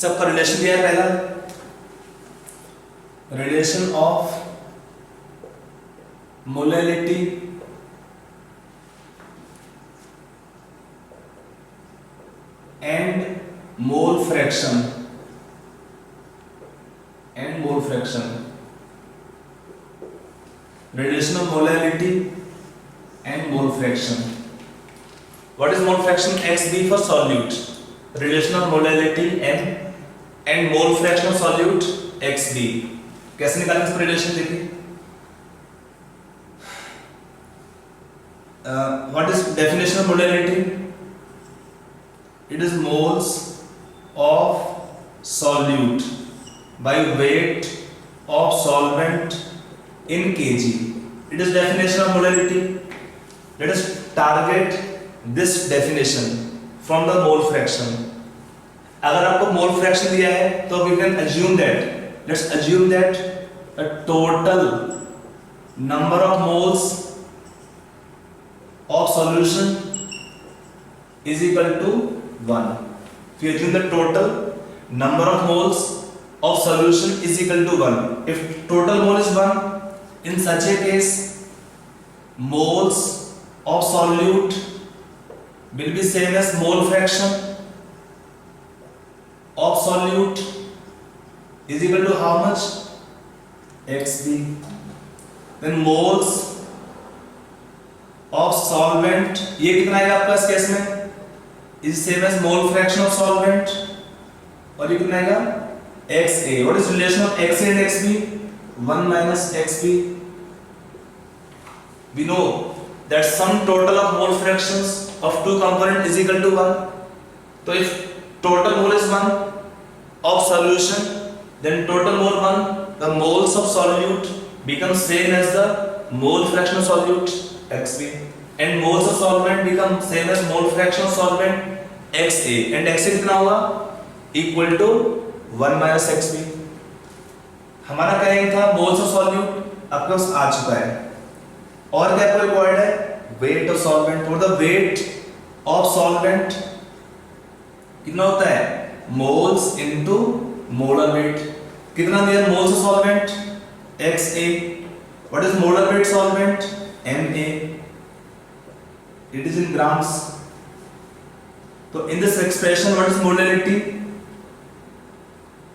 सबका रिलेशन दिया है पहला, relation of molality and mole fraction relation of molality and mole fraction. What is mole fraction? Xb for solute. Relation of molality and mole fraction of solute Xb. कैसे निकालेंगे इसका relation? देखिए, what is definition of molality? It is moles of solute by weight of solvent in kg. It is definition of molality. Let us target this definition from the mole fraction. अगर आपको mole fraction दिया है तो we can assume that, let's assume that a total number of moles of solution is equal to 1. If you assume the total number of moles of solution is equal to 1, if total mole is 1, in such a case moles of solute will be same as mole fraction of solute is equal to how much? Xb. Then moles of solvent, ये कितना आएगा आपका इस case में? is same as mole fraction of solvent, और ये कितना आएगा? Xa. What is relation of Xa and Xb? 1 minus Xb. We know that sum total of mole fractions of two components is equal to 1. So if total mole is 1 of solution, then total mole 1, the moles of solute become same as the mole fraction of solute Xb, and moles of solvent become same as mole fraction of solvent Xa, and Xa कितना होगा? Equal to 1 minus Xb. हमारा क्या M था? Moles of solute आपके पास आ चुका है, और क्या आपको रिक्वायर्ड है? Weight of solvent. और द वेट ऑफ सॉल्वेंट कितना होता है? Moles into molar weight. कितना दिया moles of solvent? Xa. What is molar weight solvent? Ma. It is in grams. तो in this expression what is molality?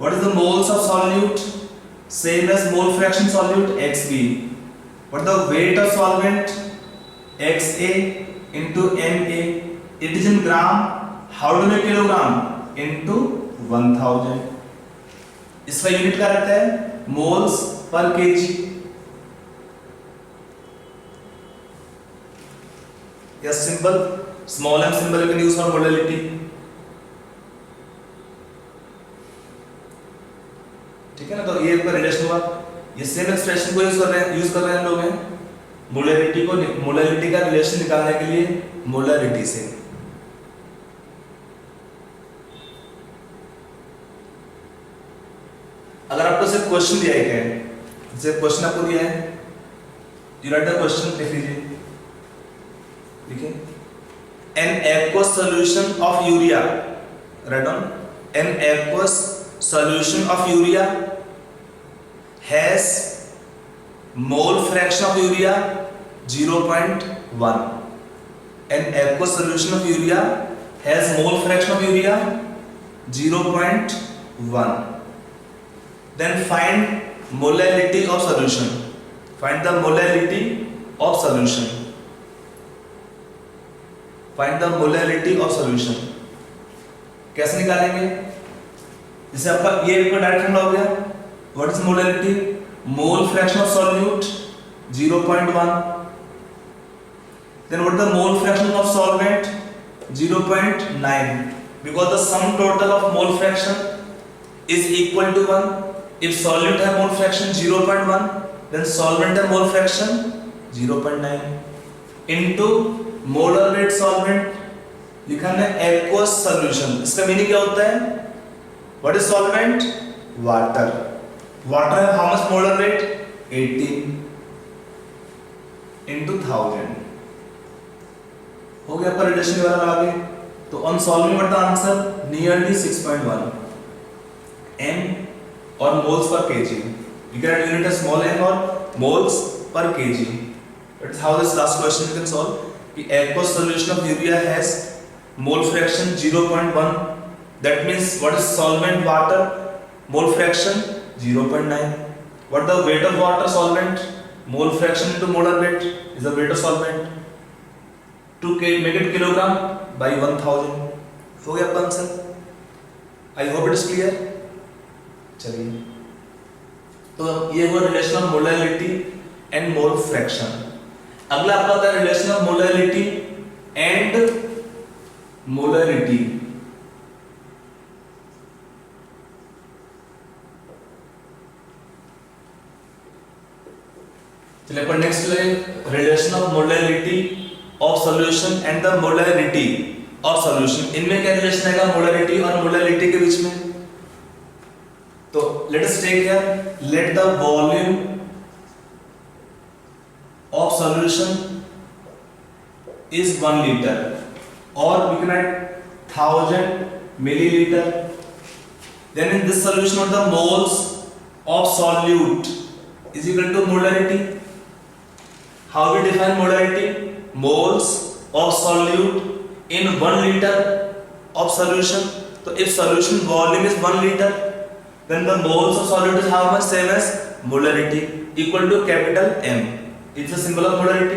What is the moles of solute? Same as mole fraction solute Xb. What the weight of solvent? Xa into Ma. It is in gram. How to make kilogram? Into 1000. इसका unit क्या रहता है? Moles per kg. या simple small m symbol you can use for molality. ठीक है ना? तो ये आपका रिलेशन हुआ. ये सेम एक्सप्रेशन को यूज कर रहे हैं लोग हैं मोलैलिटी का रिलेशन निकालने के लिए मोलैलिटी से. अगर आपको सिर्फ क्वेश्चन दिया है, जैसे क्वेश्चन आपको दिया है, यू राइट द क्वेश्चन, लिख लीजिए. ठीक है? An aqueous solution of urea, write down, an aqueous solution of urea has mole fraction of urea 0.1. An aqueous solution of urea has mole fraction of urea 0.1. Then find molality of solution. Find the molality of solution. Find the molality of solution. कैसे निकालेंगे? जैसे आपका ये एक direct formula हो गया. What is molality? Mole fraction of solute 0.1. Then what the mole fraction of solvent? 0.9. Because the sum total of mole fraction is equal to 1. If solute है mole fraction 0.1, then solvent है mole fraction 0.9 into molar weight solvent. लिखा है aqueous solution. इसका meaning क्या होता है? What is solvent? Water. Water have how much molar weight? 18 into 1000. हो गया आपका रिलेशन वाला आगे. तो on solving what the answer? Nearly 6.1. m or moles per kg. We can write unit as small m or moles per kg. That's how this last question we can solve. The aqueous solution of urea has mole fraction 0.1. That means what is solvent water? Mole fraction 0.9. What the weight of water solvent? Mole fraction into molar weight is the weight of solvent. To make it kilogram by 1000. हो गया आपका answer? I hope it is clear. चलिए, तो ये हुआ relation of molality and mole fraction. अगला आपका होता है relation of molality and molarity. चलिए अपन नेक्स्ट ले relation of molality of solution and the molarity of solution. इनमें क्या रिलेशन आएगा मोलैरिटी और मोलैलिटी के बीच में? तो let us take here, let the volume of solution is 1 liter or we can write 1000 milliliter. Then in this solution what the moles of solute is equal to molarity. How we define molarity? Moles of solute in 1 liter of solution. So if solution volume is 1 liter, then the moles of solute is how much? Same as molarity, equal to capital M. It's a symbol of molarity.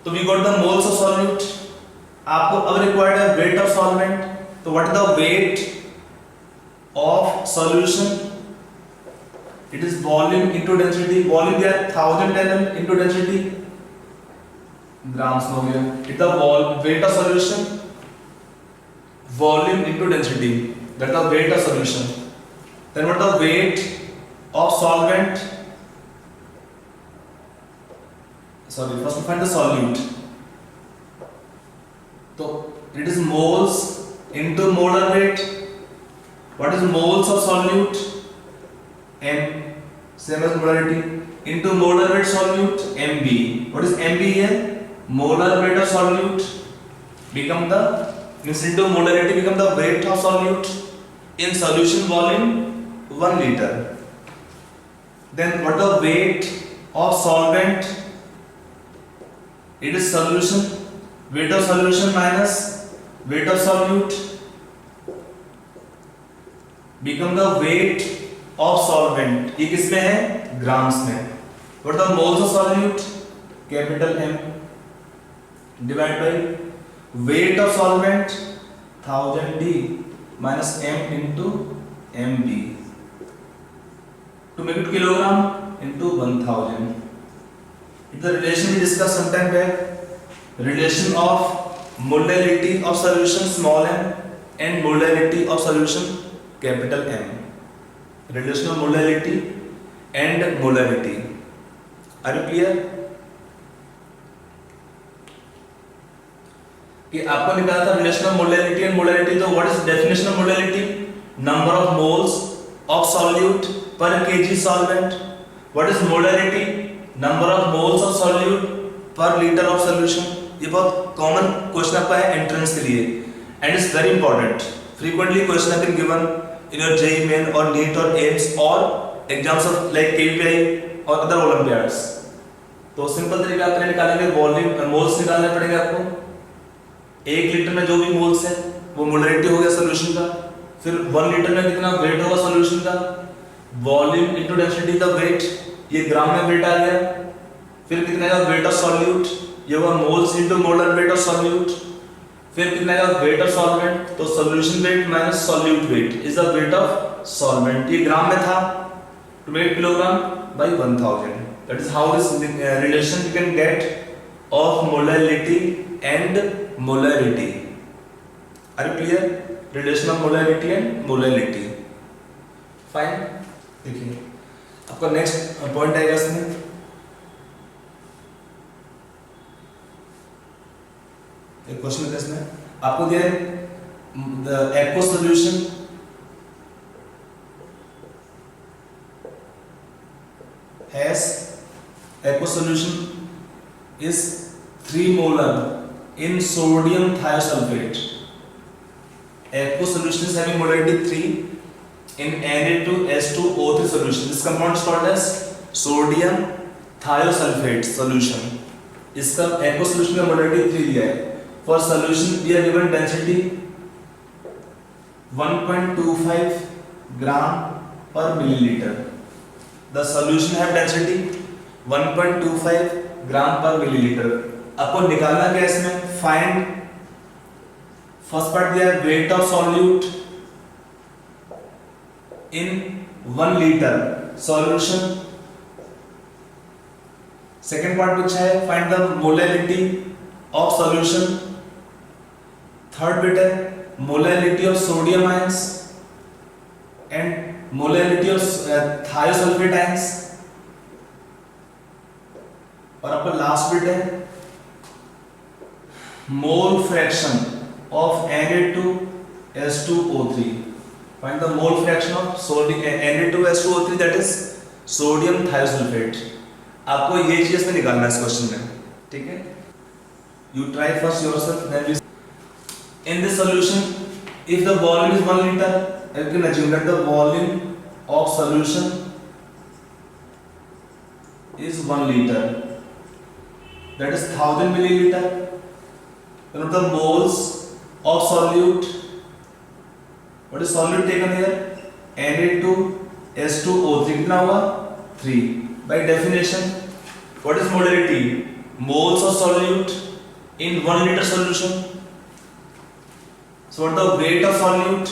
तो we got the moles of solute. आपको अब required है weight of solvent. तो what is the weight of solution? It is volume into density. Volume दिया 1000 ml into density. Grams में हो गया. It's the weight of solution. Volume into density. That's the weight of solution. Then what is the weight of solvent? Sorry, first we find the solute. So it is moles into molar weight. What is moles of solute? M, same as molarity, into molar weight solute, MB. What is MB here? Molar weight of solute become the, means into molarity become the weight of solute in solution volume 1 liter. Then what is the weight of solvent? It is solution, weight of solution minus weight of solute become the weight of solvent. ये किस में है? Grams में. What are the moles of solute? Capital M divided by weight of solvent 1000 D minus M into MB. To make it kilogram into 1000. The relation we discussed sometime back, relation of molarity of solution small m and molarity of solution capital M. Relation of molarity and molarity. Are you clear? कि आपको निकाला था relation of molarity and molarity. तो what is definition of molarity? Number of moles of solute per kg solvent. What is molarity? Number of moles of solute per litre of solution. ये बहुत common question आपका है entrance के लिए and it's very important. Frequently question have been given in your JEE Main और NEET और एम्स और exams of like KVPY और अदर ओलंपियाड्स. तो सिंपल तरीका आपने निकालेंगे वॉल्यूम मोल्स निकालने पड़ेंगे आपको. 1 लीटर में जो भी मोल्स है वो मोलरिटी हो गया सॉल्यूशन का. फिर 1 लीटर में कितना वेट होगा सॉल्यूशन का? Volume into density the weight. ये ग्राम में वेट आ गया. फिर कितना का वेट ऑफ सॉल्यूट? ये हुआ moles into molar weight of solute. फिर कितना का वेट ऑफ सॉल्वेंट? तो solution weight minus solute weight is the weight of solvent. ये ग्राम में था. To make kilogram by 1000. That is how this relation you can get of molality and molarity. Are you clear? Relation of molarity and molality. Fine. देखिए आपका next point आएगा इसमें. एक question है इसमें आपको दिया the aqueous solution has aqueous solution is 3 molar in sodium thiosulfate. Aqueous solution is having molarity 3 in Na2H2O3 solution. This compound is called as sodium thiosulfate solution. इसका aqueous solution का molarity 3 दिया है. For solution we are given density 1.25 gram per milliliter. The solution have density 1.25 gram per milliliter. आपको निकालना क्या है इसमें? Find first part दिया है weight of solute in 1 liter solution. Second part पूछा है find the molality of solution. Third bit है molality of sodium ions and molality of thiosulfate ions. और आपका लास्ट बिट है mole fraction of Na2H2O3. Find the mole fraction of Na2H2O3 that is sodium thiosulfate. आपको ये चीज में निकालना है इस क्वेश्चन में, ठीक है? You try first yourself, then we. In this solution, if the volume is 1 liter, you can assume that the volume of solution is 1 liter. That is 1000 milliliter. Then the moles of solute. What is solute taken here? Na2H2O3 कितना होगा? 3. By definition, what is molarity? Moles of solute in 1 liter solution. So what the weight of solute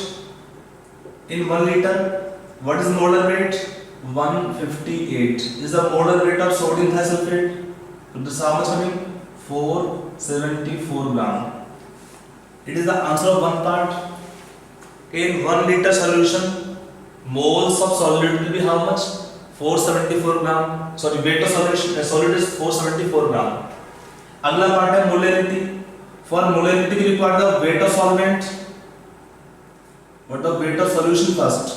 in 1 liter? What is molar weight? 158 is the molar weight of sodium thiosulfate. So this is how much coming? 474 gram. It is the answer of one part. In 1 liter solution, moles of solute will be how much? 474 gram. Sorry, weight of solute is 474 gram. अगला part है molarity. For molarity we require the weight of solvent. What the weight of solution first?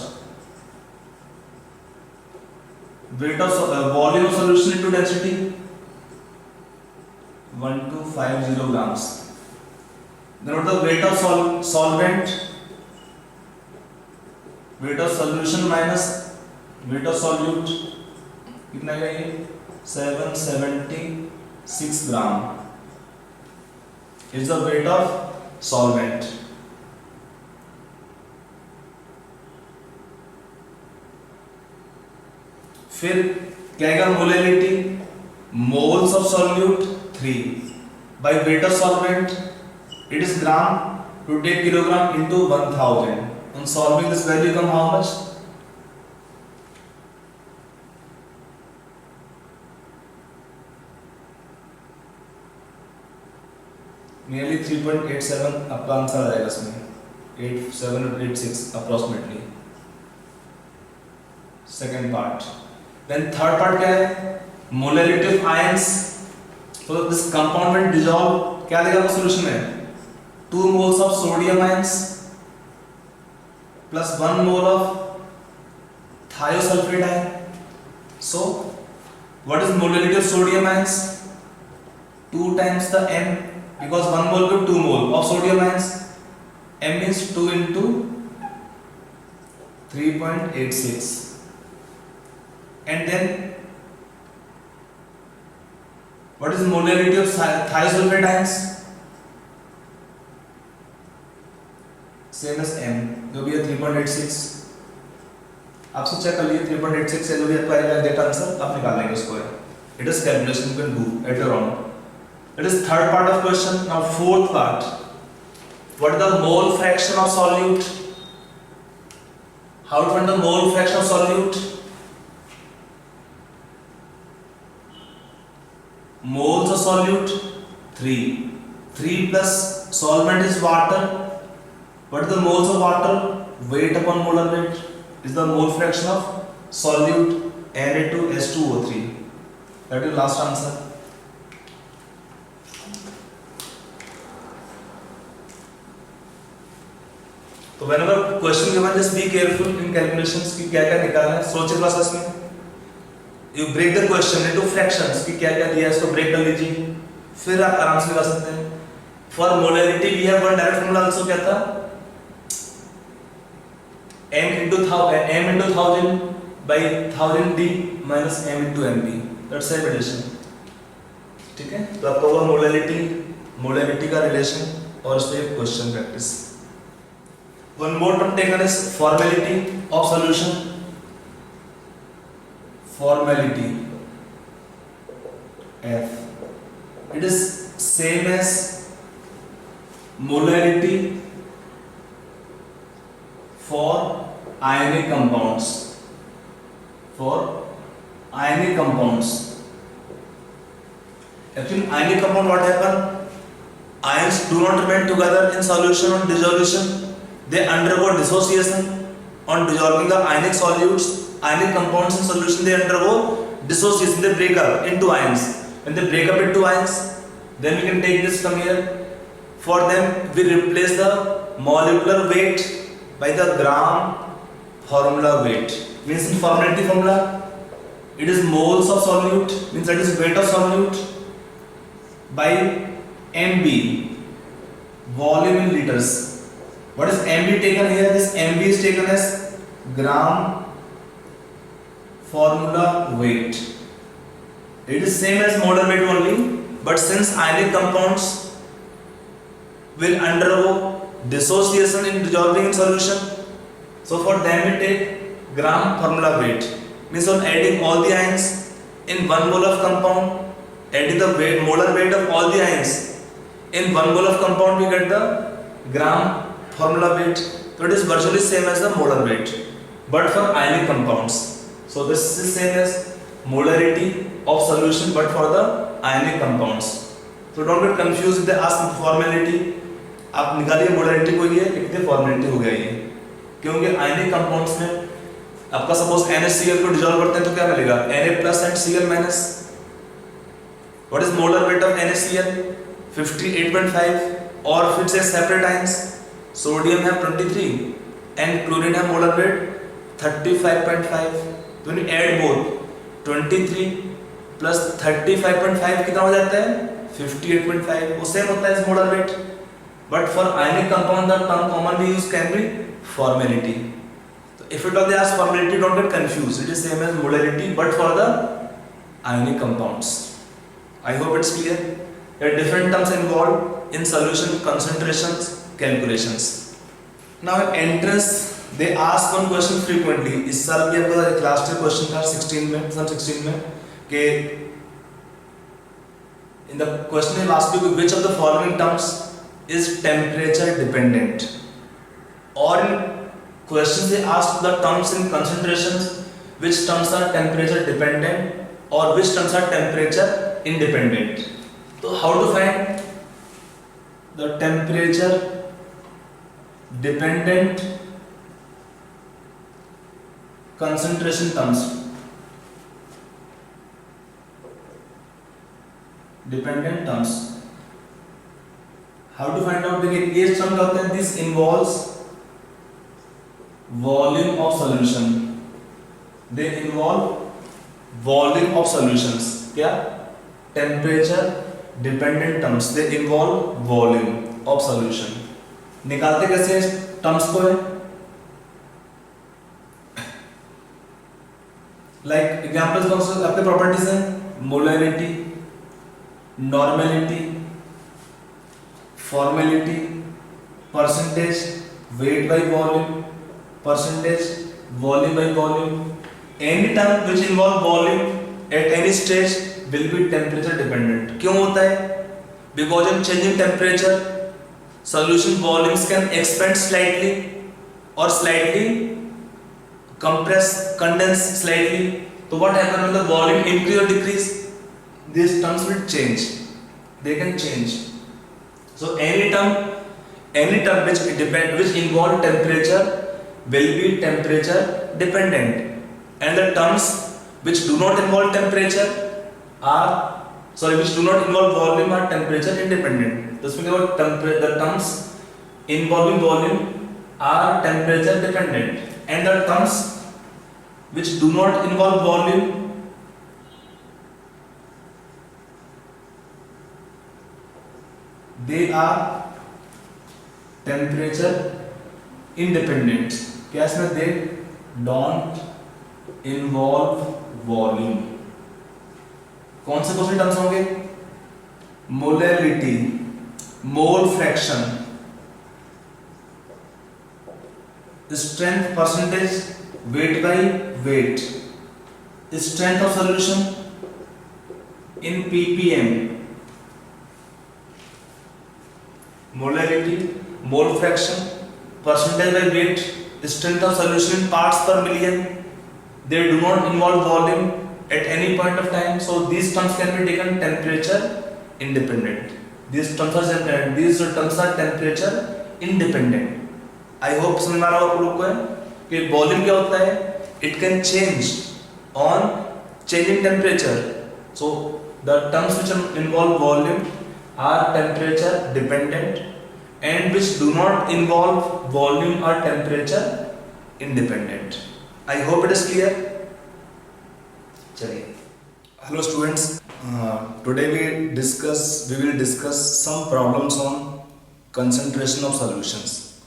Weight of volume of solution into density 1250 grams. Then what the weight of solvent? Weight of solution minus weight of solute कितना है ये? 776 gram is the weight of solvent. फिर क्या आएगा? Molality moles of solute 3 by weight of solvent it is gram to take kilogram into 1000. On solving this value come how much? Nearly 3.87 आपका answer आ जाएगा इसमें 8786 approximately. Second part. Then third part क्या है? Molarity of ions. So this compound will dissolve. क्या देगा वो solution में? 2 moles of sodium ions plus 1 mole of thiosulfate ion. So what is molarity of sodium ions? 2 times the M. Because 1 mole to 2 mole of sodium ions, M is 2 into 3.86. And then what is molarity of thiosulfate ions? Same as M, जो भी है 3.86. आपसे check कर लिए 3.86 से जो भी आपका आएगा डेटा आंसर आप निकाल लेंगे उसको. It is calculation you can do later on. That is third part of question. Now fourth part. What is the mole fraction of solute? How to find the mole fraction of solute? Moles of solute 3. 3 plus solvent is water. What is the moles of water? Weight upon molar weight is the mole fraction of solute Na2H2O3. That is last answer. तो whenever question given just be careful in calculations कि क्या क्या निकालना है. सोचे classes में you break the question into fractions कि क्या क्या दिया है इसको break कर लीजिए फिर आप आराम से निकाल सकते हैं. For molarity we have one direct formula also क्या था? m into 1000 by 1000 d minus m into mp, that's same relation. ठीक है, तो आपका हुआ मोलैरिटी का रिलेशन और इस पे question practice. One more term taken is formality of solution. Formality F, it is same as molarity for ionic compounds. For ionic compounds, actually ionic compound what happen? Ions do not remain together in solution on dissolution. They undergo dissociation. On dissolving the ionic solutes, ionic compounds in solution, they undergo dissociation. They break up into ions. When they break up into ions, then we can take this from here. For them, we replace the molecular weight by the gram formula weight. Means in formality formula, it is moles of solute. Means that is weight of solute by MB, volume in liters. What is MB taken here? This MB is taken as gram formula weight. It is same as molar weight only, but since ionic compounds will undergo dissociation in dissolving in solution, so for them we take gram formula weight. Means on adding all the ions in 1 mole of compound, adding the weight, molar weight of all the ions in 1 mole of compound, we get the gram formula weight. So it is virtually same as the molar weight, but for ionic compounds. So this is same as molarity of solution, but for the ionic compounds. So don't get confused if they ask formality. आप निकालिए molarity को, ये कितने formality हो गया ये, क्योंकि ionic compounds में आपका सपोज NaCl को डिसॉल्व करते हैं तो क्या मिलेगा? Na plus and Cl minus. What is molar weight of NaCl? 58.5, और फिर से सेपरेट आयंस, सोडियम है 23 एंड क्लोरीन है मोलर वेट 35.5। तो when you add both 23 plus 35.5 कितना हो जाता है? 58.5। वो सेम होता है इस molar weight, but for ionic compound the term commonly used can be formality. So if it was asked formality, don't get confused, it is same as molarity but for the ionic compounds. I hope it's clear. There are different terms involved in solution concentrations calculations. Now in entrance they ask one question frequently. इस साल भी आपका class 2 question था 16 में, सन 16 में, कि in the question they ask you which of the following terms is temperature dependent, or in questions they ask the terms in concentrations which terms are temperature dependent or which terms are temperature independent. So how to find the temperature dependent concentration terms? Dependent terms, how to find out? देखिए ये term क्या होता है? This involves volume of solution. They involve volume of solutions. क्या? Temperature dependent terms. They involve volume of solution. निकालते कैसे इस terms को है? Like examples कौन से आपके properties हैं? Molarity, normality, formality, percentage, weight by volume, percentage, volume by volume. Any term which involve volume at any stage will be temperature dependent. क्यों होता है? Because in changing temperature, solution volumes can expand slightly or slightly compress, condense slightly. So what happens when the volume increase or decrease? These terms will change. They can change. So any term which involve temperature will be temperature dependent, and the terms which do not involve temperature which do not involve volume are temperature independent. This means the terms involving volume are temperature dependent, and the terms which do not involve volume they are temperature independent. क्या इसमें they don't involve volume. कौन से दूसरे terms होंगे? Molality, mole fraction, strength percentage, weight by wait, strength of solution in ppm, molarity, mole fraction, percentage by weight, strength of solution in parts per million. They do not involve volume at any point of time, so these terms can be taken temperature independent. These terms are temperature independent. I hope समझ में आ रहा होगा आप लोग को कि volume क्या होता है? It can change on changing temperature. So the terms which involve volume are temperature dependent, and which do not involve volume are temperature independent. I hope it is clear. चलिए, hello students. Today we will discuss some problems on concentration of solutions.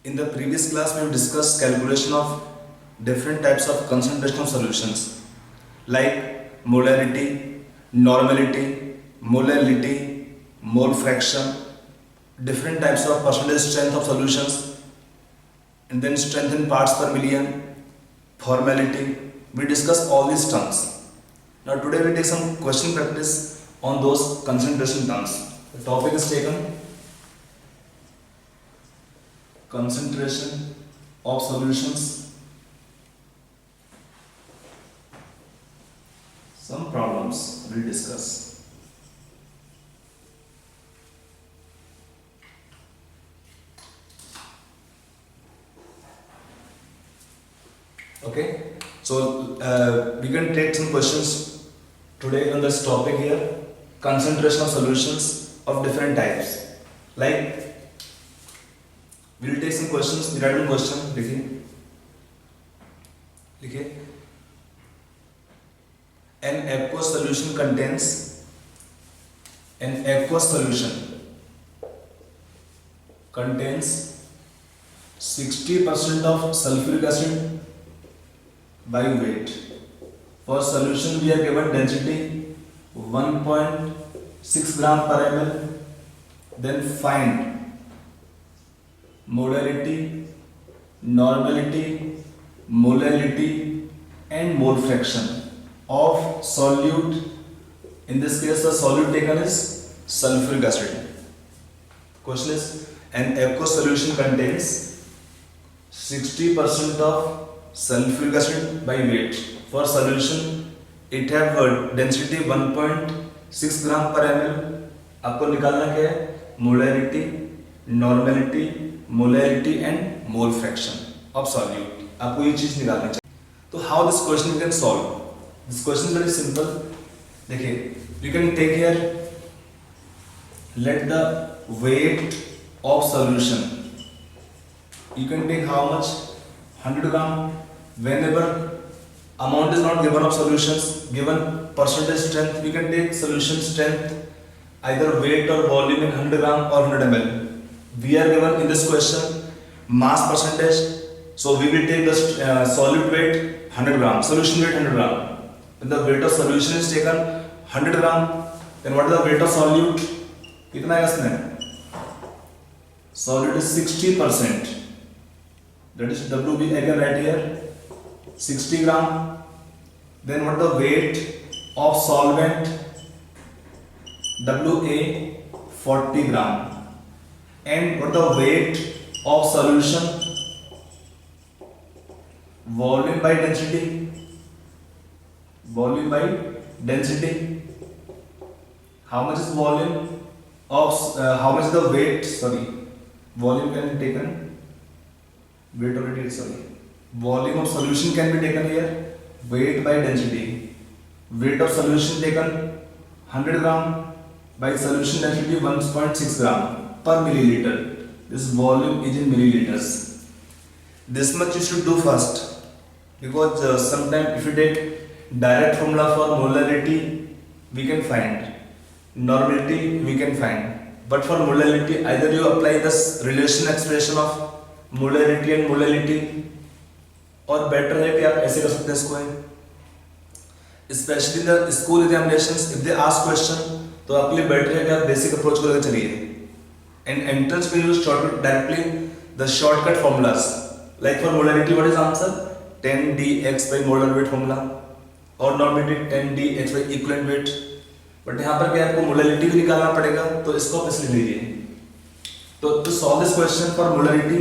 In the previous class we have discussed calculation of different types of concentration of solutions like molarity, normality, molality, mole fraction, different types of percentage strength of solutions, and then strength in parts per million, formality. We discuss all these terms. Now today we take some question practice on those concentration terms. The topic is taken concentration of solutions. Some problems we'll discuss. Okay, so we can take some questions today on this topic here, concentration of solutions of different types. Like we'll take some questions, random question. देखिए, an aqueous solution contains 60% of sulfuric acid by weight. For solution we are given density 1.6 gram per ml. Then find molarity, normality, molality and mole fraction of solute. In this case the solute taken is sulfuric acid. Question is, an aqueous solution contains 60% of sulfuric acid by weight. For solution it have density 1.6 gram per ml. आपको निकालना क्या है? Molarity, normality, molarity and mole fraction of solute. आपको ये चीज निकालनी चाहिए. तो how this question you can solve? This question is very simple. देखिए, you can take here, let the weight of solution, you can take how much? 100 gram. Whenever amount is not given of solutions, given percentage strength, we can take solution strength either weight or volume in 100 gram or 100 ml. We are given in this question mass percentage, so we will take the solute weight 100 gram, solution weight 100 gram. When the weight of solution is taken 100 gram, then what is the weight of solute? कितना है इसमें? Solute is 60%. That is WB, I can write here 60 gram. Then what the weight of solvent? WA 40 gram. And what the weight of solution? Volume by density. Volume by density. How much is volume of how much is the weight? Sorry, volume can be taken. Weight already, sorry. Volume of solution can be taken here. Weight by density. Weight of solution taken 100 gram by solution density 1.6 gram per milliliter. This volume is in milliliters. This much you should do first, because sometimes if you take direct formula for molarity, we can find. Normality we can find. But for molality, either you apply this relation expression of molarity and molality, और better है कि आप ऐसे कर सकते हैं इसको है, specially the school examinations if they ask question, तो आपके लिए बेटर है कि आप बेसिक अप्रोच को लेकर चलिए। एंड एंट्रेंस में use shortcut directly the shortcut formulas, like for molarity what is answer 10dx by molar weight formula, और normality 10dx by equivalent weight. But यहाँ पर क्या आपको मोलरिटी भी निकालना पड़ेगा, तो इसको आप इसलिए लीजिए। तो to solve this question for molarity,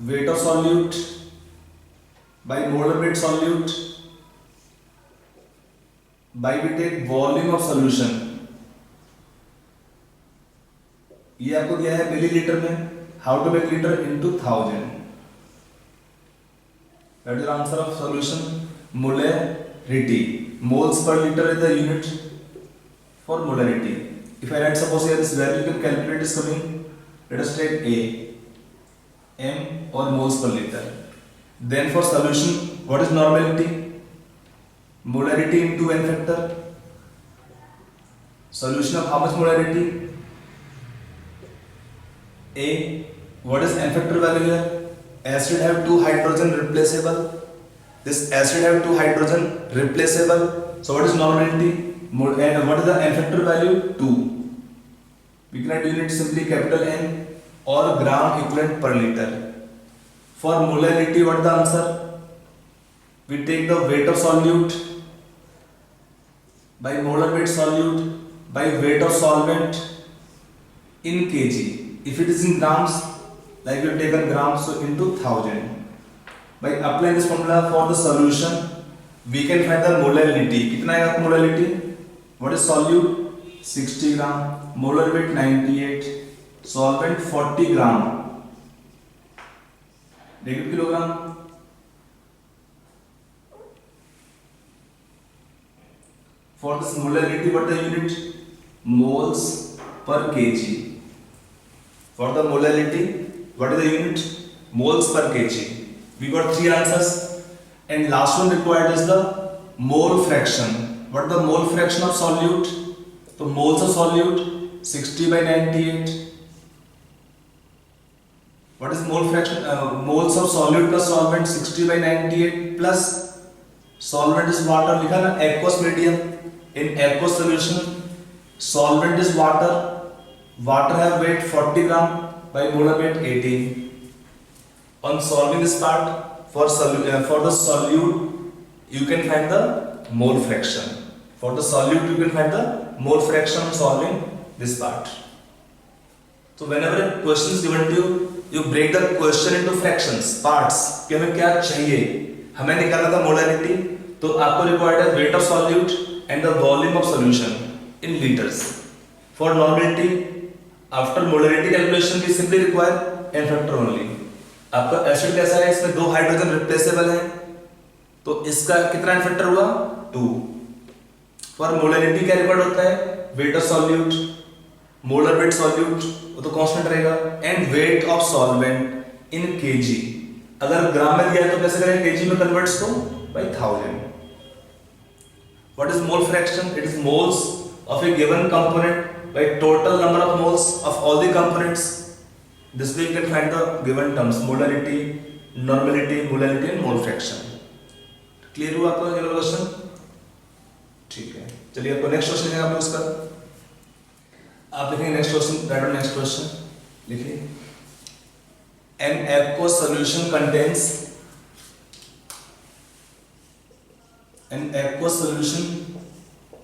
weight of solute by molar weight solute by we take volume of solution, ये आपको दिया है मिलीलीटर में, how to make litre into 1000, that is answer of solution. Molarity, moles per liter is the unit for molarity. If I write suppose here this value, you can calculate is coming, let us take A, m or moles per liter. Then for solution, what is normality? Molarity into n factor. Solution of how much molarity? A. What is n factor value here? Acid have 2 hydrogen replaceable. This acid have 2 hydrogen replaceable. So what is normality? And what is the n factor value? 2. We can write unit simply capital N or gram equivalent per liter. For molarity, what is the answer? We take the weight of solute by molar weight solute by weight of solvent in kg. If it is in grams, like we have taken grams, so into 1000. By applying this formula for the solution, we can find the molality. कितना है आपका molality? What is solute? 60 gram. Molar weight 98. Solvent 40 gram. Negative kilogram. For this molality, what is the unit? Moles per kg. For the molality, what is the unit? Moles per kg. We got 3 answers, and last one required is the mole fraction. What is the mole fraction of solute? So moles of solute 60 by 98. What is mole fraction? Moles of solute plus solvent 60 by 98 plus solvent is water. लिखा ना aqueous medium. In aqueous solution, solvent is water. Water have weight 40 gram by molar weight 18. On solving this part, for the solute, you can find the mole fraction. For the solute, you can find the mole fraction on solving this part. So whenever a question is given to you, you break the question into fractions, parts. कि हमें क्या चाहिए? हमें निकालना था molarity, तो आपको required है weight of solute and the volume of solution in liters. For normality, after molarity calculation, we simply require n factor only. आपका एसिड कैसा है? इसमें 2 हाइड्रोजन रिप्लेसेबल है, तो इसका कितना n फैक्टर हुआ? 2. फॉर मोलरिटी क्या रिकॉर्ड होता है? Weight of solute, molar weight solute वो तो कांस्टेंट रहेगा, and wait of solvent in KG. अगर ग्राम में दिया है तो कैसे करें? केजी में कन्वर्ट्स को by 1000. What is mole fraction? It is moles of a given component by total number of moles of all the components. This way you can find the given terms molarity, normality, molality and mole fraction. Clear हुआ आपको ये question? ठीक है, चलिए आपको next question है आप लोग उसका। आप लिखेंगे next question, right on next question लिखिए। An aqueous solution contains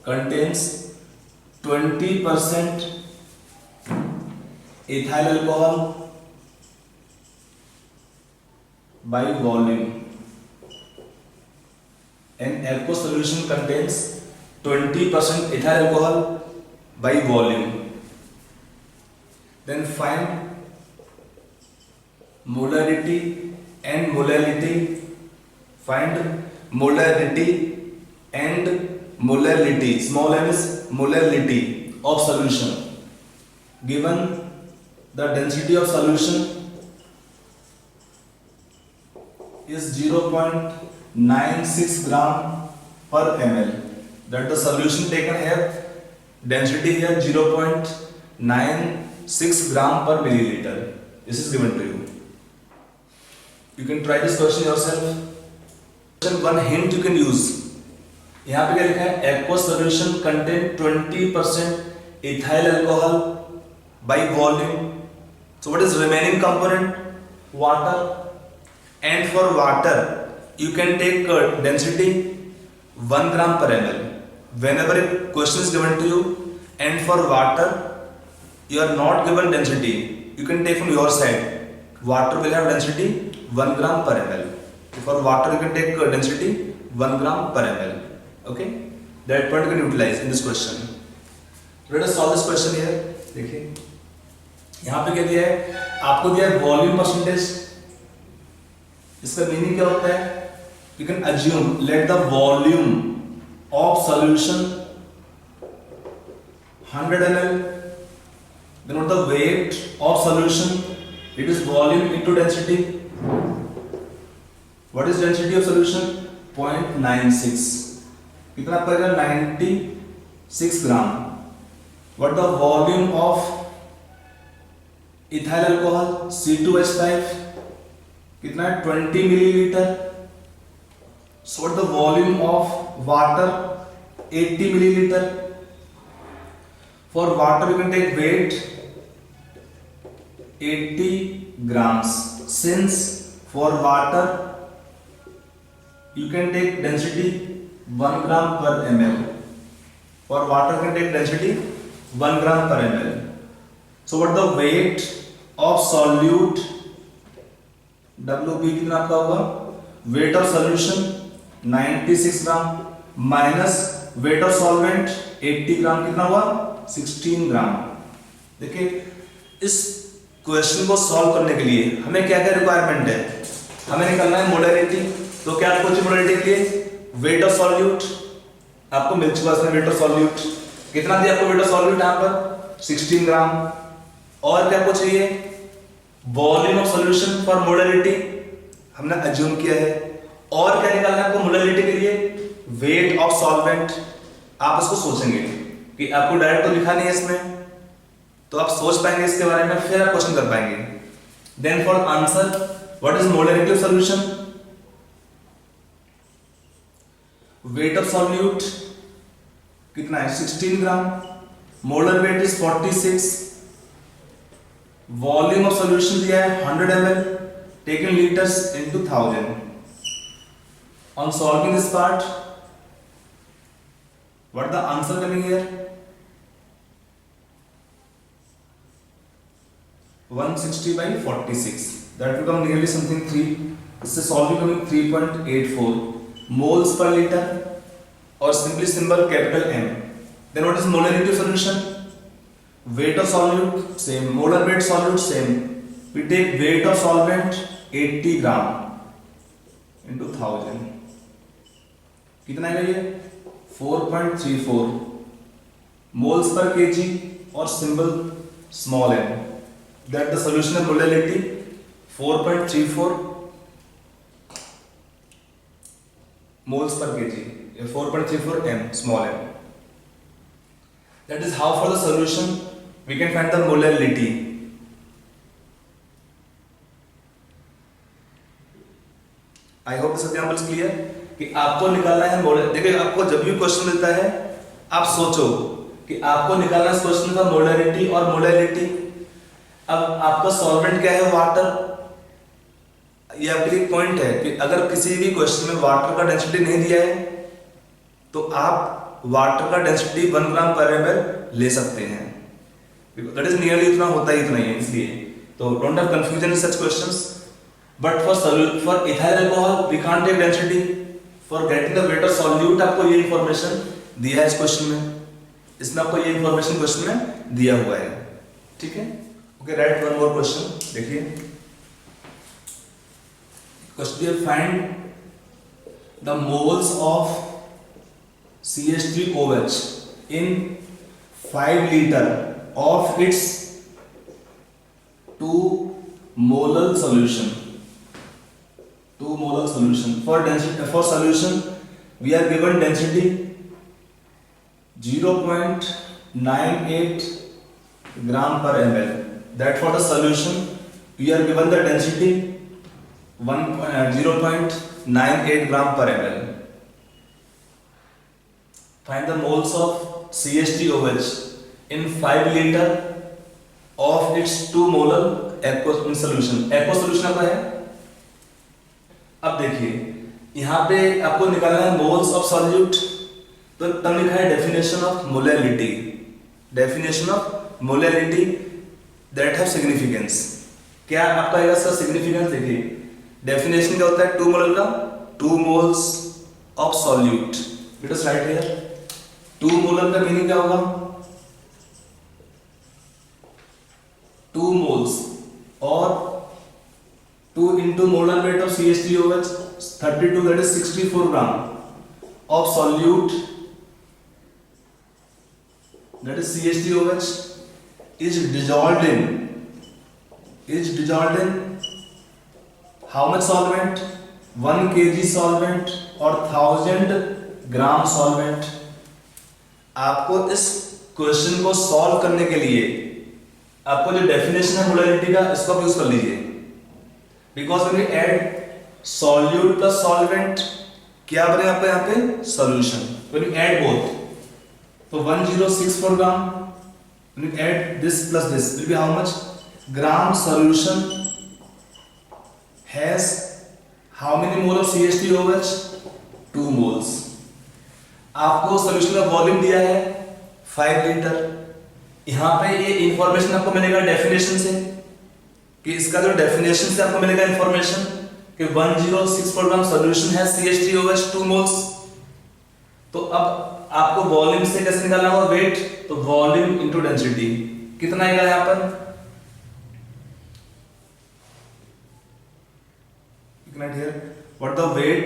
contains 20% ethyl alcohol by volume. An aqueous solution contains 20% ethyl alcohol by volume. Then find molarity and molality. Find molarity and molality. Small m is molality of solution. Given the density of solution is 0.96 gram per ml. That the solution taken here, density here 0.96 6 gram per milliliter. This is given to you. You can try this question yourself. One hint you can use. यहाँ पे क्या लिखा है? Aqueous solution contain 20% ethyl alcohol by volume. So what is remaining component? Water. And for water, you can take density 1 gram per ml. Whenever a question is given to you, and for water, you are not given density, you can take from your side. Water will have density 1 gram per ml. For water, you can take density 1 gram per ml. Okay, that point you can utilize in this question. Let us solve this question here. देखिए, यहाँ पे क्या दिया है? आपको दिया है volume percentage. इसका मीनिंग क्या होता है? You can assume let the volume of solution 100 ml. Then what the weight of solution? It is volume into density. What is density of solution? 0.96. कितना पड़ेगा? 96 ग्राम. What the volume of ethyl alcohol C2H5? कितना है? 20 millilitre. So what the volume of water? 80 milliliter. For water you can take weight 80 grams. Since for water you can take density 1 gram per ml. For water you can take density 1 gram per ml. So what the weight of solute? WB कितना आपका होगा? Weight of solution 96 gram minus weight of solvent 80 ग्राम कितना हुआ? 16 ग्राम. देखिए, इस question को solve करने के लिए हमें क्या क्या रिक्वायरमेंट है? हमें निकालना है मोलैरिटी. तो क्या आपको चाहिए मोलैरिटी के लिए? वेट ऑफ सॉल्यूट आपको मिल चुका है. वेट ऑफ सॉल्यूट कितना दिया आपको? वेट ऑफ सॉल्यूट यहाँ पर 16 ग्राम. और क्या आपको चाहिए? Volume of solution for molarity हमने अज्यूम किया है. और क्या निकालना है आपको मोलैरिटी के लिए? Wait of solvent. आप इसको सोचेंगे कि आपको डायरेक्ट तो लिखा नहीं है इसमें, तो आप सोच पाएंगे इसके बारे में, फिर आप क्वेश्चन कर पाएंगे. Then for answer, what is molarity of solution? Weight of solute कितना है? 16 gram. Molar weight is 46. Volume of solution दिया है 100 ml taken litres into 1000. On solving this part, what the answer coming here? 160 by 46. That will come nearly something 3. This is solving coming 3.84 moles per liter, or simply symbol capital M. Then what is molarity of solution? Weight of solute same, molar weight solute same. We take weight of solvent 80 gram into 1000. कितना है ये? 4.34 moles per kg और symbol small m. That the solution of molality 4.34 moles per kg. 4.34 m small m. That is how for the solution we can find the molality. I hope this example is clear. कि आपको निकालना है molar. देखिए, आपको जब भी question मिलता है आप सोचो कि आपको निकालना है क्वेश्चन का मोलैरिटी और मोलैलिटी. अब आपका सॉल्वेंट क्या है? वाटर. ये आपके लिए पॉइंट है कि अगर किसी भी क्वेश्चन में वाटर का डेंसिटी नहीं दिया है तो आप वाटर का डेंसिटी 1 ग्राम पर ml ले सकते हैं. दैट इज नियरली इतना होता ही इतना ही है. इसलिए तो don't have confusion in such questions. But for ethyl alcohol we can't take density. For getting the weight of solute आपको ये इंफॉर्मेशन दिया है इस क्वेश्चन में. इसमें आपको ये इंफॉर्मेशन क्वेश्चन में दिया हुआ है. ठीक है. Okay, right one more question. देखिए, question find the moles of CH3OH in 5 liter of its 2 molar solution. For solution we are given density 0.98 gram per ml. That for the solution we are given the density 0.98 gram per ml. Find the moles of CH3OH in 5 liter of its 2 molar aqueous solution. Aqueous solution आपका है. अब देखिए यहाँ पे आपको निकालना है moles of solute, तो तब लिखा है definition of molality. Definition of molality that have significance. क्या आपका आएगा सर सिग्निफिकेंस? देखिए डेफिनेशन क्या होता है 2 मोलर का, 2 moles of solute. It is right here. 2 molar का मीनिंग क्या होगा? 2 moles or 2 into molar weight of CH3OH 32, that is 64 gram of solute, that is CH3OH is dissolved in how much solvent? 1 kg solvent or 1000 gram solvent. आपको इस question को solve करने के लिए आपको जो डेफिनेशन है मोलैलिटी का इसको आप यूज कर लीजिए. Because when we add solute plus solvent क्या बने आपका यहाँ पे? Solution. When you add both, तो 1064 gram, when you add this plus this will be how much? Gram solution has how many mole of CH3OH? 2 moles. आपको solution का volume दिया है 5 लीटर. यहाँ पे ये इंफॉर्मेशन आपको मिलेगा डेफिनेशन से, कि इसका जो डेफिनेशन से आपको मिलेगा इंफॉर्मेशन कि 1064 ग्राम सॉल्यूशन है CH3OH 2 मोल्स. तो अब आपको वॉल्यूम से कैसे निकालना होगा? वेट. तो वॉल्यूम इनटू डेंसिटी कितना आएगा यहाँ पर? What the weight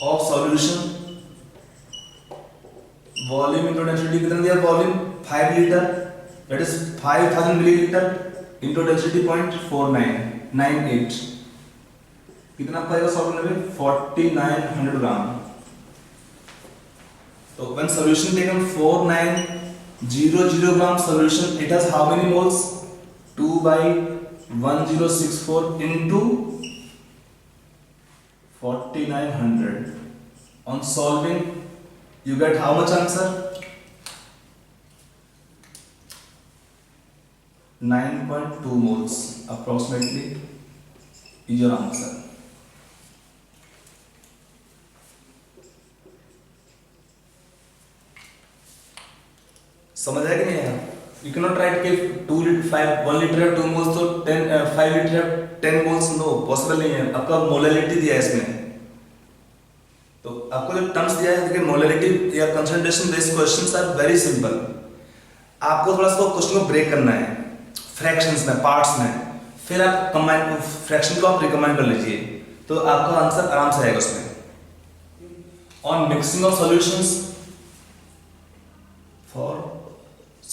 of solution, volume into density कितना दिया? Volume 5 litre, that is 5000 millilitre into density 0.4998. कितना पाएगा सॉल्वेंट में? 4900 ग्राम. तो when solution taken 4900 gram solution, it has how many moles? 2/1064 into 4900. On solving you get how much answer? 9.2 moles approximately is your answer. समझ आया कि नहीं आया? You cannot write कि 2 लीटर 1 लीटर है 2 moles, तो 5 लीटर है 10 moles. नो, पॉसिबल नहीं है. आपका मोलैलिटी दिया है इसमें, तो आपको जो टर्म्स दिया है देखिए मोलैलिटी या concentration based questions are very simple. आपको थोड़ा सा क्वेश्चन को ब्रेक करना है फ्रैक्शंस में, पार्ट्स में, फिर आप कंबाइन फ्रैक्शन को आप रिकमेंड कर लीजिए, तो आपका आंसर आराम से आएगा उसमें. On mixing of solutions for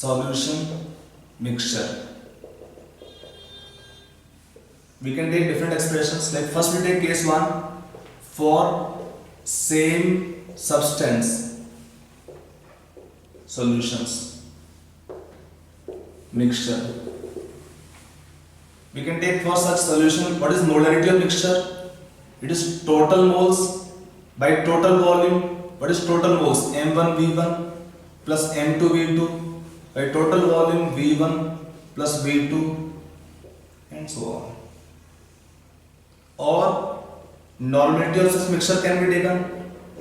solution mixture we can take different expressions. Like first we take case 1 for same substance solutions mixture. We can take for such solution, what is molarity of mixture? It is total moles by total volume. What is total moles? M1 V1 plus M2 V2 by total volume V1 plus V2 and so on. Or normality of such mixture can be taken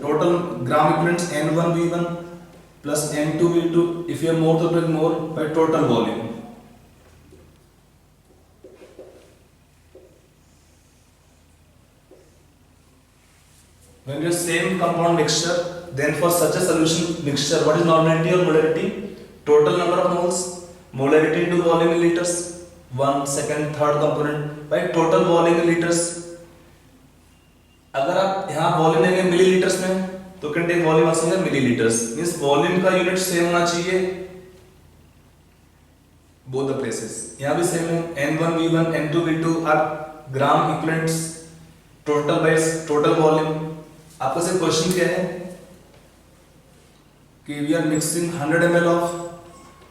total gram equivalents N1 V1 plus N2 V2, if you have more to take more, by total volume. When you have same compound mixture, then for such a solution mixture, what is normality or molarity? Total number of moles, molarity into volume in liters, 1, 2nd, 3rd component by total volume in liters. अगर आप यहाँ volume लेंगे millilitres में, तो can take volume also in millilitres. Means volume का unit same होना चाहिए both the places. यहाँ भी सेम है. N1 V1 N2 V2 are gram equivalents total by total volume. आपको से क्वेश्चन क्या है कि we are mixing 100 ml of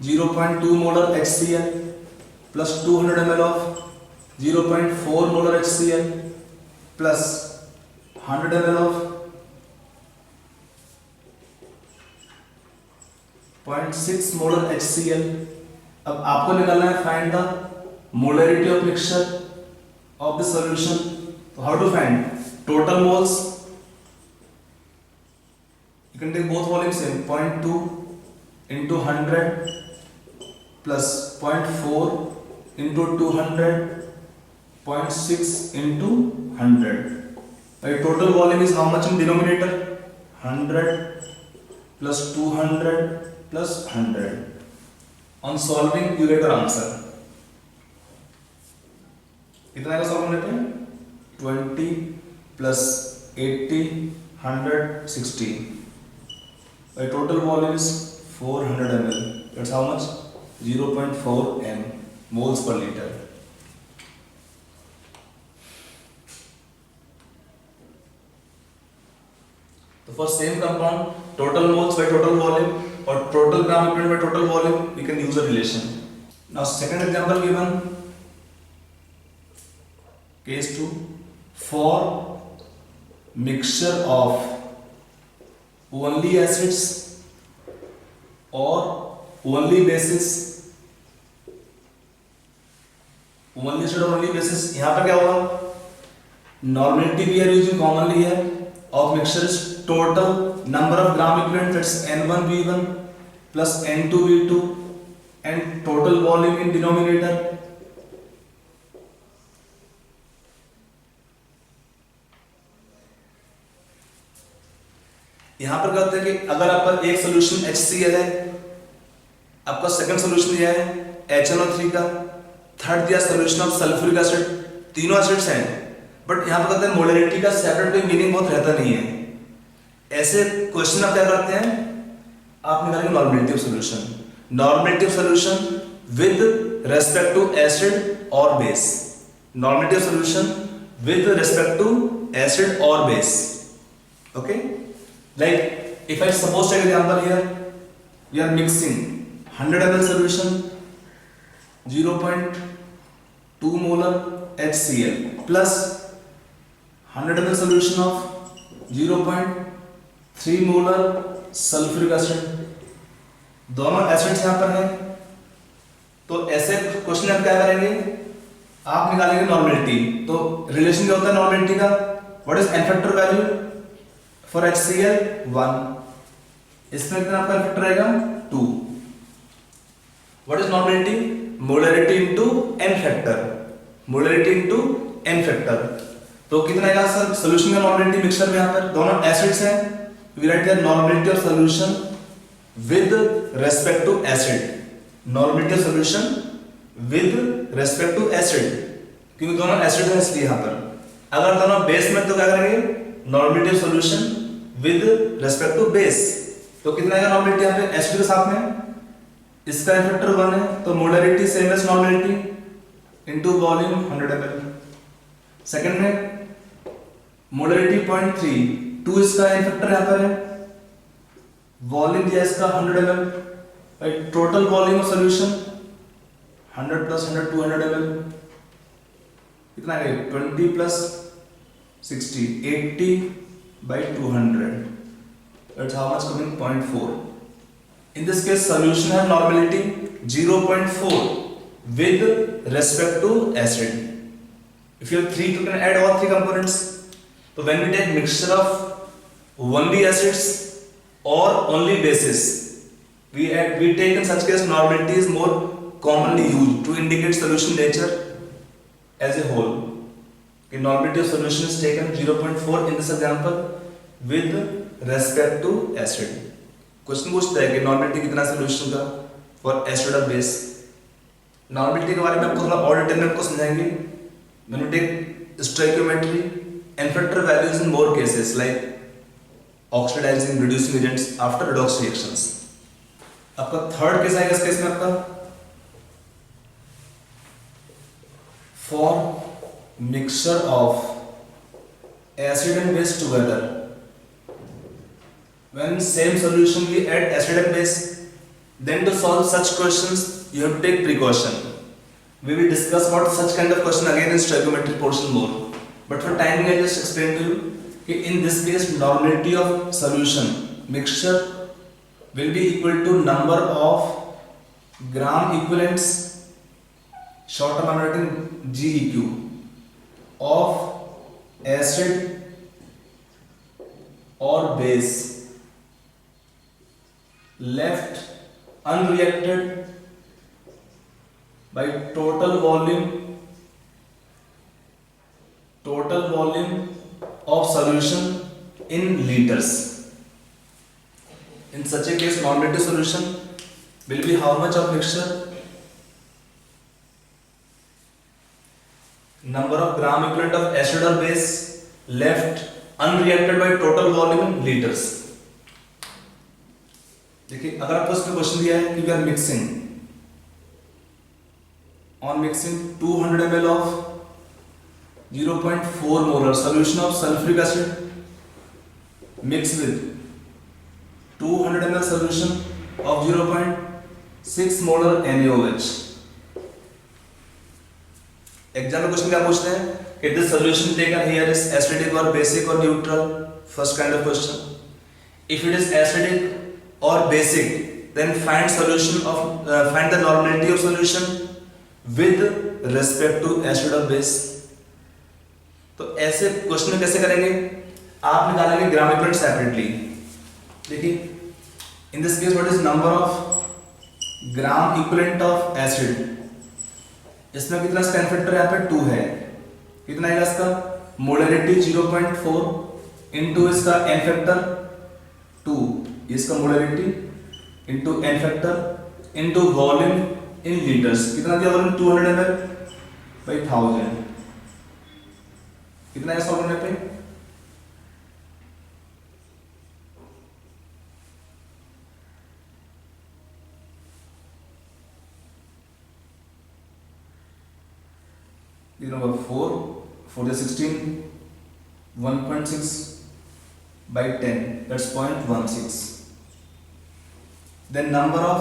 0.2 molar HCl plus 200 ml of 0.4 molar HCl plus 100 ml of 0.6 molar HCl. अब आपको निकालना है find the molarity of mixture of the solution. तो how to find total moles? You can take both volumes same, 0.2 into 100 plus 0.4 into 200, 0.6 into 100. Right, total volume is how much in denominator? 100 plus 200 plus 100. On solving you get your answer. कितना का solve करते हैं? 20 plus 80, 100, 60. The total volume is 400 ml. That's how much? 0.4 m moles per liter. So for same compound, total moles by total volume or total gram equivalent by total volume, we can use a relation. Now second example given, case 2, for mixture of only acids or only bases. only acid or only bases, यहाँ पर क्या होगा? Normality we are using commonly here of mixture is total number of gram equivalent, that's N1V1 plus N2V2 and total volume in denominator. यहां पर क्या होता है कि अगर आपका एक सोल्यूशन HCl है, आपका सेकंड सोल्यूशन यह है HNO3 का, थर्ड दिया सोल्यूशन ऑफ सल्फ्यूरिक एसिड, तीनों एसिड्स हैं, बट यहां पर कहते हैं मोलरिटी का सेपरेट कोई मीनिंग बहुत रहता नहीं है. ऐसे क्वेश्चन आप क्या करते हैं, आप निकालेंगे normality of solution. Normality of solution with respect to acid और base. Normality of solution with respect to acid और base. Okay, like if I suppose take example here, we are mixing 100 ml solution, 0.2 molar HCl plus 100 ml solution of 0.3 molar sulfuric acid. दोनों acids यहाँ पर हैं, तो ऐसे question आप क्या करेंगे, आप निकालेंगे नॉर्मलिटी. तो रिलेशन क्या होता है नॉर्मलिटी का? What is n factor value for HCl 1. इसमें कितना आपका फैक्टर आएगा 2. What is normality? Molarity into n factor. Molarity into n factor. तो कितना आएगा सर सॉल्यूशन का नॉर्मलिटी मिक्सचर में? यहां पर दोनों एसिड्स हैं, we write the normality of solution with respect to acid. Normality of solution with respect to acid, क्योंकि दोनों एसिड हैं इसलिए यहां पर. अगर दोनों बेस में तो क्या करेंगे, normality of solution with respect to base. तो कितना आएगा नॉर्मलिटी यहाँ पे एसिड के साथ में? इसका फैक्टर 1 है, तो molarity same as normality into volume 100 ml. Second में मोलरिटी 0.3, 2 इसका फैक्टर यहाँ पर है, वॉल्यूम दिया इसका 100 ml. Total volume of solution 100 plus 100 200 ml. कितना है 20 plus 60, 80 by 200. That's how much coming 0.4. In this case, solution have normality 0.4 with respect to acid. If you have 3, you can add all 3 components. So when we take mixture of only acids or only bases, we take in such case normality is more commonly used to indicate solution nature as a whole. The normality of solution is taken 0.4 in this example with respect to acid. Question पूछता है कि normality कितना solution का for acid और base. Normality के बारे में आपको थोड़ा और डिटेल में आपको समझाएंगे. When you take stoichiometry, n factor values in more cases like oxidizing, reducing agents after redox reactions. आपका थर्ड केस आएगा इस केस में आपका for mixture of acid and base together when same solution we add acid and base, then to solve such questions you have to take precaution. We will discuss about such kind of question again in stoichiometry portion more, but for timing I just explain to you कि in this case normality of solution mixture will be equal to number of gram equivalents, short term I'm writing GEQ, of acid or base left unreacted by total volume of solution in liters. In such a case non-reactive solution will be how much of mixture? Number of gram equivalent of acid or base left unreacted by total volume in liters. देखिए अगर आपको इसमें question दिया है कि we are mixing on mixing 200 ml of 0.4 molar solution of sulfuric acid mixed with 200 ml solution of 0.6 molar NaOH. Exam में question क्या पूछते हैं कि this solution taken here is acidic or basic or neutral? First kind of question. If it is acidic or basic, then find solution of find the normality of solution with respect to acid or base. तो ऐसे question में कैसे करेंगे? आप निकालेंगे ग्राम equivalent separately. देखिए in this case what is number of gram equivalent of acid. इसमें कितना स्कैन फैक्टर यहाँ पे 2 है. कितना है इसका मोलरिटी 0.4 इनटू इसका एन फैक्टर 2, इसका molarity into n factor into volume in litres. कितना दिया वॉल्यूम 200 ml by 1000. कितना है सॉल्व करने पे? Number 4 4 16 1.6 by 10, that's 0.16. Then number of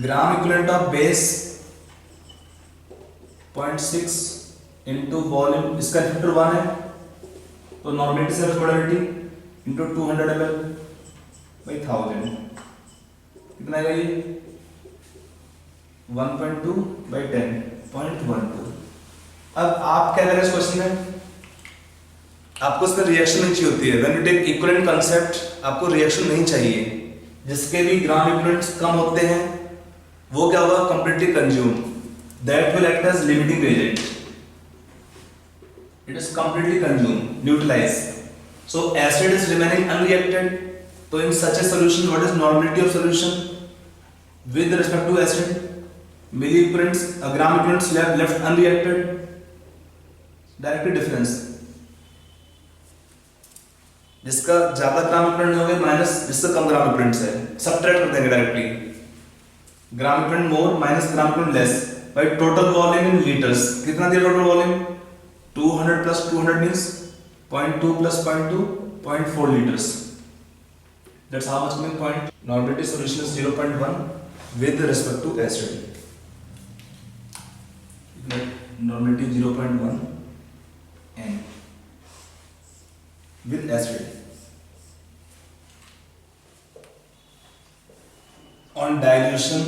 gram equivalent of base 0.6 into volume, इसका फैक्टर 1 है तो नॉर्मेलिटी से मोलरिटी into 200 ml by 1000. कितना आएगा ये 1.2 by 10 0.12. अब आप क्या करें इस क्वेश्चन में? आपको इसमें रिएक्शन नहीं चाहिए होती है. When you take equivalent concept आपको रिएक्शन नहीं चाहिए. जिसके भी ग्राम इक्विवेलेंट्स कम होते हैं वो क्या होगा? Completely consume. That will act as limiting agent. It is completely consume, neutralize. So acid is remaining unreacted. तो in such a solution what is normality of solution with respect to acid? Milli equivalents gram equivalents left unreacted. Directly difference. जिसका ज्यादा gram equivalent होंगे minus जिसका कम ग्राम equivalents है, subtract कर देंगे directly. Gram equivalent more minus gram equivalent less bye total volume in litres. कितना दिया total volume? 200 plus 200 means 0.2 plus 0.2 0.4 liters. That's how much means point. Normality solution is 0.1 with respect to acid. Normality 0.1 and with acid. On dilution,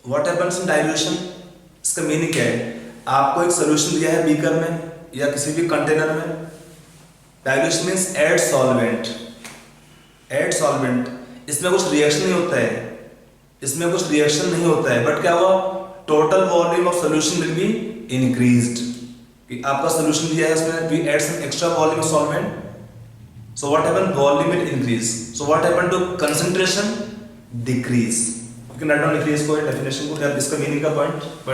what happens in dilution? इसका meaning क्या है? आपको एक solution दिया है beaker में या किसी भी कंटेनर में. Dilution means add solvent. इसमें कुछ रिएक्शन नहीं होता है, बट क्या हुआ? Total volume of solution will be increased. कि आपका सोल्यूशन दिया है इसमें we add some extra volume of solvent. So what happen? Volume will increase. So what happen to concentration? Decrease. You can write down लिख लीजिए इसको, definition को, क्या इसका मीनिंग का पॉइंट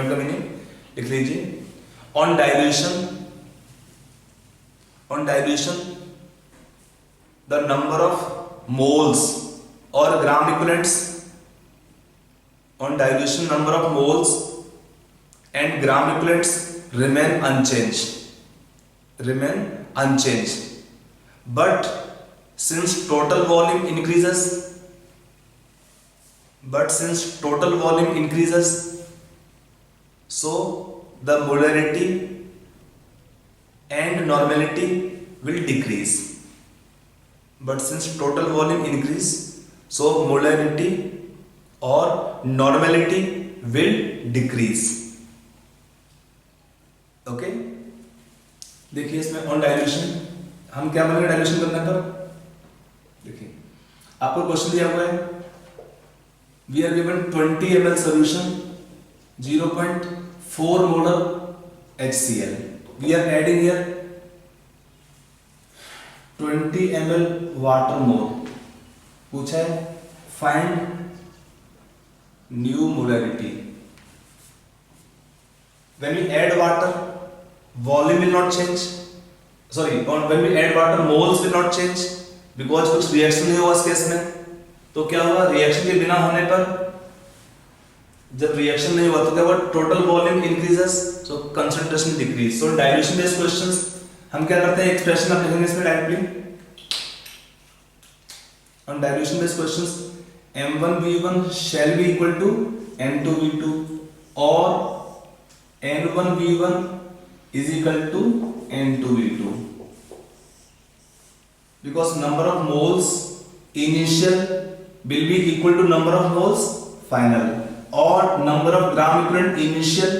का मीनिंग लिख लीजिए. On dilution the number of moles और ग्राम equivalents, on dilution number of moles and gram equivalents remain unchanged. remain unchanged. But since total volume increases, so the molarity and normality will decrease. But since total volume increase, so molarity or normality will decrease. Okay देखिए इसमें on dilution हम क्या बोलेंगे dilution करने पर। देखिए आपको question दिया हुआ है, we are given 20 ml solution 0.4 molar HCl. We are adding here 20 ml water mole. पूछा है find new molarity. When we add water, volume will not change. Sorry, when we add water, moles will not change because कुछ reaction नहीं हुआ इस case में. तो क्या हुआ, रिएक्शन के बिना होने पर, जब रिएक्शन नहीं हुआ तो क्या हुआ, टोटल वॉल्यूम इंक्रीजेस, सो कंसंट्रेशन डिक्रीज. सो डाइल्यूशन बेस्ड क्वेश्चंस हम क्या करते हैं, एक्सप्रेशन आप लिखेंगे इसमें directly. On dilution based questions M1V1 shall be equal to N2V2 or N1V1 is equal to N2V2, because number of moles initial will be equal to number of moles final, or number of gram equivalent initial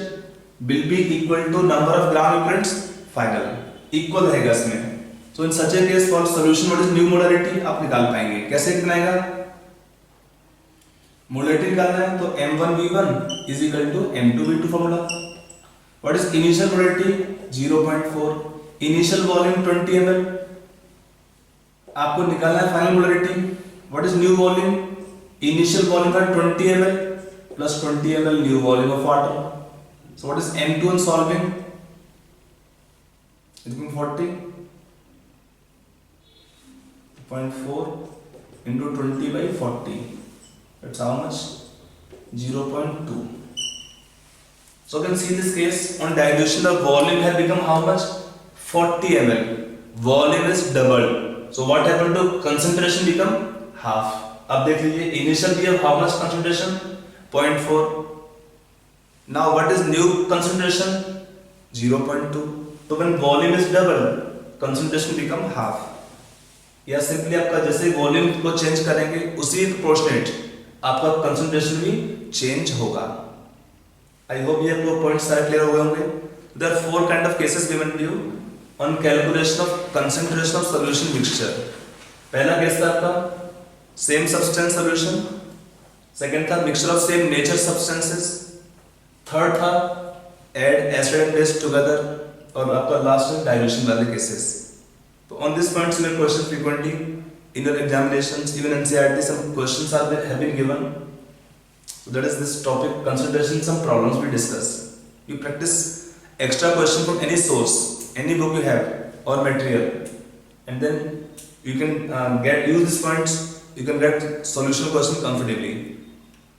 will be equal to number of gram equivalents final. Equal रहेगा इसमें. So in such a case for solution what is new molarity आप निकाल पाएंगे. कैसे निकालेगा, molarity निकालना है तो M1V1 is equal to M2V2 formula. What is initial molarity 0.4, initial volume 20 ml. आपको निकालना है final molarity. What is new volume, initial volume है 20 ml plus 20 ml new volume of water. So what is M2 in solving, it's going 40.4 into 20 by 40. That's how much, 0.2. So you can see this case on dilution the volume has become how much, 40 ml. Volume is doubled. So what happened to concentration become half. अब देख लीजिए initial we have how much concentration, 0.4. Now what is new concentration, 0.2. So when volume is double, concentration become half. या simply आपका जैसे volume को change करेंगे उसी proportionate आपका कंसंट्रेशन भी चेंज होगा. आई होप ये आपको पॉइंट्स सारे क्लियर हो गए होंगे. There are 4 kind of cases given to you on calculation of concentration of solution mixture. पहला केस था आपका सेम सब्सटेंस सॉल्यूशन, सेकंड था mixture of same nature substances, third था add acid and base together, और आपका last है dilution वाले cases. So on this point your question frequently in your examinations, even NCERT some questions have been given. So that is this topic concentration, some problems we discuss. You practice extra question from any source, any book you have or material, and then you can use these points, you can get solution question comfortably.